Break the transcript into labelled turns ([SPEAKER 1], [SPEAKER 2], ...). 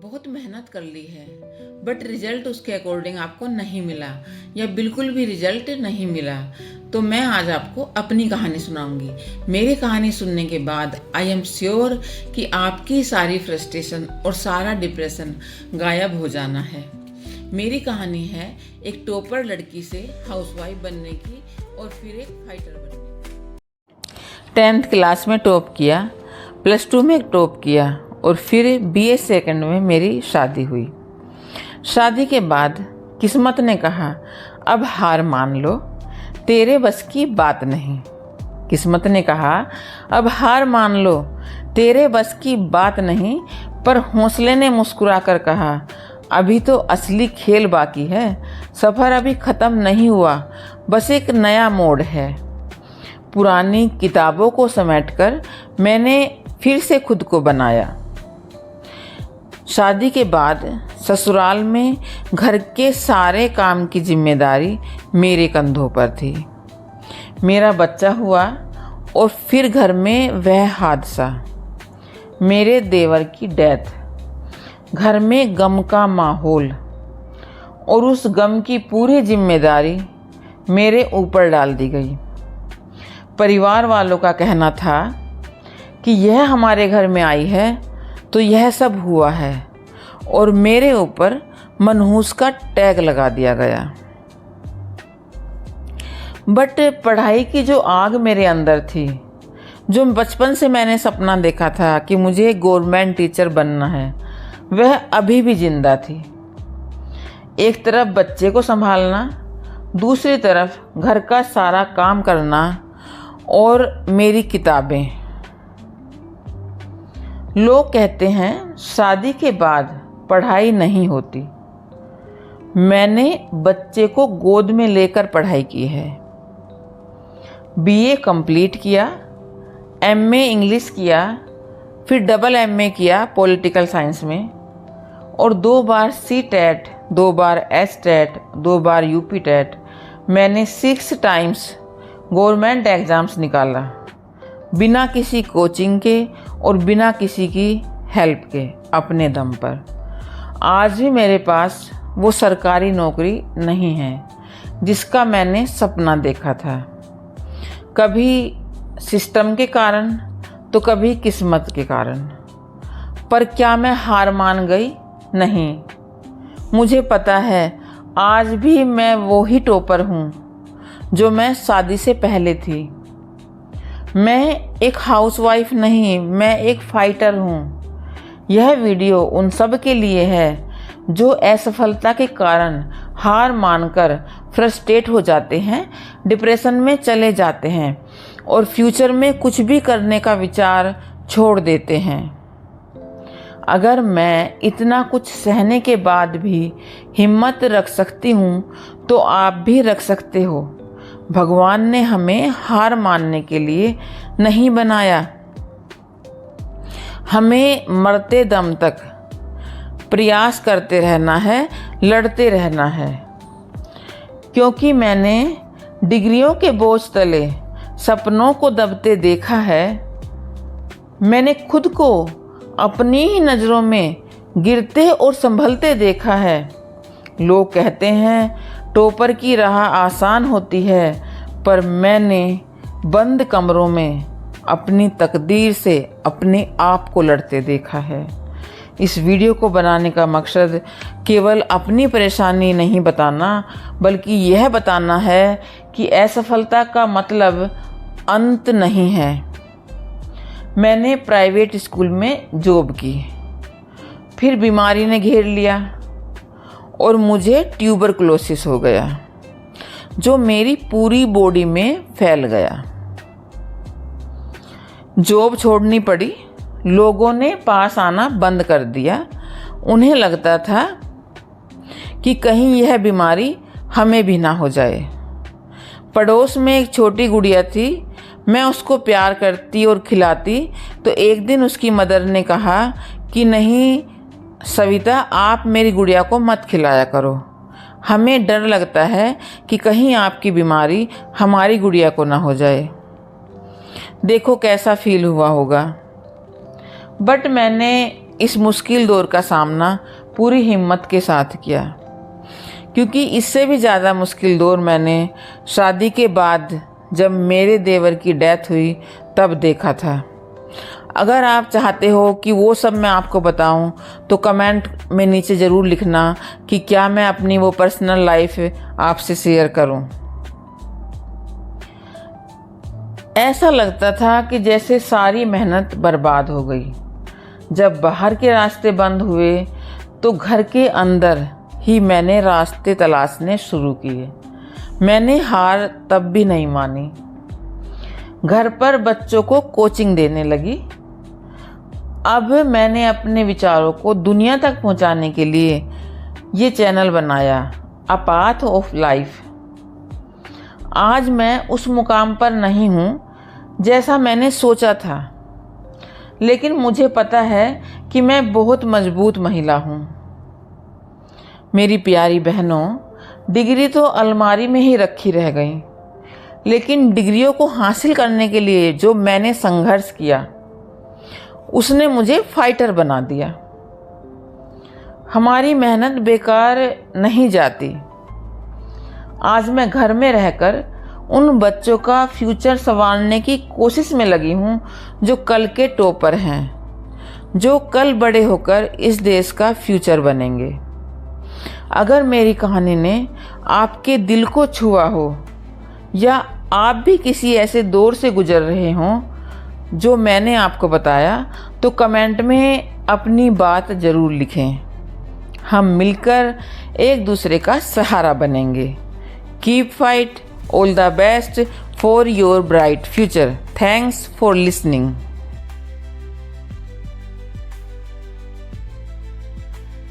[SPEAKER 1] बहुत मेहनत कर ली है बट रिजल्ट उसके अकॉर्डिंग आपको नहीं मिला या बिल्कुल भी रिजल्ट नहीं मिला, तो मैं आज आपको अपनी कहानी सुनाऊंगी। मेरी कहानी सुनने के बाद आई एम श्योर कि आपकी सारी फ्रस्ट्रेशन और सारा डिप्रेशन गायब हो जाना है। मेरी कहानी है एक टॉपर लड़की से हाउसवाइफ बनने की और फिर एक फाइटर बनने की। 10th क्लास में टॉप किया, +2 में टॉप किया और फिर BA सेकंड में मेरी शादी हुई। शादी के बाद किस्मत ने कहा अब हार मान लो, तेरे बस की बात नहीं। किस्मत ने कहा अब हार मान लो, तेरे बस की बात नहीं, पर हौसले ने मुस्कुरा कर कहा अभी तो असली खेल बाकी है, सफ़र अभी ख़त्म नहीं हुआ, बस एक नया मोड़ है। पुरानी किताबों को समेटकर मैंने फिर से खुद को बनाया। शादी के बाद ससुराल में घर के सारे काम की जिम्मेदारी मेरे कंधों पर थी। मेरा बच्चा हुआ और फिर घर में वह हादसा, मेरे देवर की डेथ। घर में गम का माहौल और उस गम की पूरी जिम्मेदारी मेरे ऊपर डाल दी गई। परिवार वालों का कहना था कि यह हमारे घर में आई है तो यह सब हुआ है, और मेरे ऊपर मनहूस का टैग लगा दिया गया। बट पढ़ाई की जो आग मेरे अंदर थी, जो बचपन से मैंने सपना देखा था कि मुझे गवर्नमेंट टीचर बनना है, वह अभी भी जिंदा थी। एक तरफ बच्चे को संभालना, दूसरी तरफ घर का सारा काम करना और मेरी किताबें। लोग कहते हैं शादी के बाद पढ़ाई नहीं होती। मैंने बच्चे को गोद में लेकर पढ़ाई की है। BA कंप्लीट किया, MA इंग्लिश किया, फिर MA किया पॉलिटिकल साइंस में, और 2 बार CTET, 2 बार STET, 2 बार UP TET। मैंने 6 टाइम्स गवर्नमेंट एग्ज़ाम्स निकाला, बिना किसी कोचिंग के और बिना किसी की हेल्प के, अपने दम पर। आज भी मेरे पास वो सरकारी नौकरी नहीं है जिसका मैंने सपना देखा था, कभी सिस्टम के कारण तो कभी किस्मत के कारण। पर क्या मैं हार मान गई? नहीं। मुझे पता है आज भी मैं वो ही टॉपर हूँ जो मैं शादी से पहले थी। मैं एक हाउसवाइफ नहीं, मैं एक फाइटर हूँ। यह वीडियो उन सब के लिए है जो असफलता के कारण हार मानकर फ्रस्ट्रेट हो जाते हैं, डिप्रेशन में चले जाते हैं और फ्यूचर में कुछ भी करने का विचार छोड़ देते हैं। अगर मैं इतना कुछ सहने के बाद भी हिम्मत रख सकती हूँ तो आप भी रख सकते हो। भगवान ने हमें हार मानने के लिए नहीं बनाया, हमें मरते दम तक प्रयास करते रहना है, लड़ते रहना है। क्योंकि मैंने डिग्रियों के बोझ तले सपनों को दबते देखा है, मैंने खुद को अपनी ही नज़रों में गिरते और संभलते देखा है। लोग कहते हैं टॉपर की राह आसान होती है, पर मैंने बंद कमरों में अपनी तकदीर से अपने आप को लड़ते देखा है। इस वीडियो को बनाने का मकसद केवल अपनी परेशानी नहीं बताना, बल्कि यह बताना है कि असफलता का मतलब अंत नहीं है। मैंने प्राइवेट स्कूल में जॉब की, फिर बीमारी ने घेर लिया और मुझे ट्यूबरकुलोसिस हो गया, जो मेरी पूरी बॉडी में फैल गया। जॉब छोड़नी पड़ी, लोगों ने पास आना बंद कर दिया। उन्हें लगता था कि कहीं यह बीमारी हमें भी ना हो जाए। पड़ोस में एक छोटी गुड़िया थी, मैं उसको प्यार करती और खिलाती, तो एक दिन उसकी मदर ने कहा कि नहीं सविता, आप मेरी गुड़िया को मत खिलाया करो, हमें डर लगता है कि कहीं आपकी बीमारी हमारी गुड़िया को ना हो जाए। देखो कैसा फील हुआ होगा। बट मैंने इस मुश्किल दौर का सामना पूरी हिम्मत के साथ किया, क्योंकि इससे भी ज़्यादा मुश्किल दौर मैंने शादी के बाद जब मेरे देवर की डेथ हुई तब देखा था। अगर आप चाहते हो कि वो सब मैं आपको बताऊं तो कमेंट में नीचे ज़रूर लिखना कि क्या मैं अपनी वो पर्सनल लाइफ आपसे शेयर करूं। ऐसा लगता था कि जैसे सारी मेहनत बर्बाद हो गई। जब बाहर के रास्ते बंद हुए तो घर के अंदर ही मैंने रास्ते तलाशने शुरू किए। मैंने हार तब भी नहीं मानी। घर पर बच्चों को कोचिंग देने लगी। अब मैंने अपने विचारों को दुनिया तक पहुंचाने के लिए ये चैनल बनाया, अ पाथ ऑफ लाइफ। आज मैं उस मुकाम पर नहीं हूँ जैसा मैंने सोचा था, लेकिन मुझे पता है कि मैं बहुत मजबूत महिला हूँ। मेरी प्यारी बहनों, डिग्री तो अलमारी में ही रखी रह गई, लेकिन डिग्रियों को हासिल करने के लिए जो मैंने संघर्ष किया उसने मुझे फाइटर बना दिया। हमारी मेहनत बेकार नहीं जाती। आज मैं घर में रहकर उन बच्चों का फ्यूचर संवारने की कोशिश में लगी हूँ जो कल के टॉपर हैं, जो कल बड़े होकर इस देश का फ्यूचर बनेंगे। अगर मेरी कहानी ने आपके दिल को छुआ हो या आप भी किसी ऐसे दौर से गुजर रहे हों जो मैंने आपको बताया, तो कमेंट में अपनी बात ज़रूर लिखें। हम मिलकर एक दूसरे का सहारा बनेंगे। Keep fight, all the best for your bright future. Thanks for listening.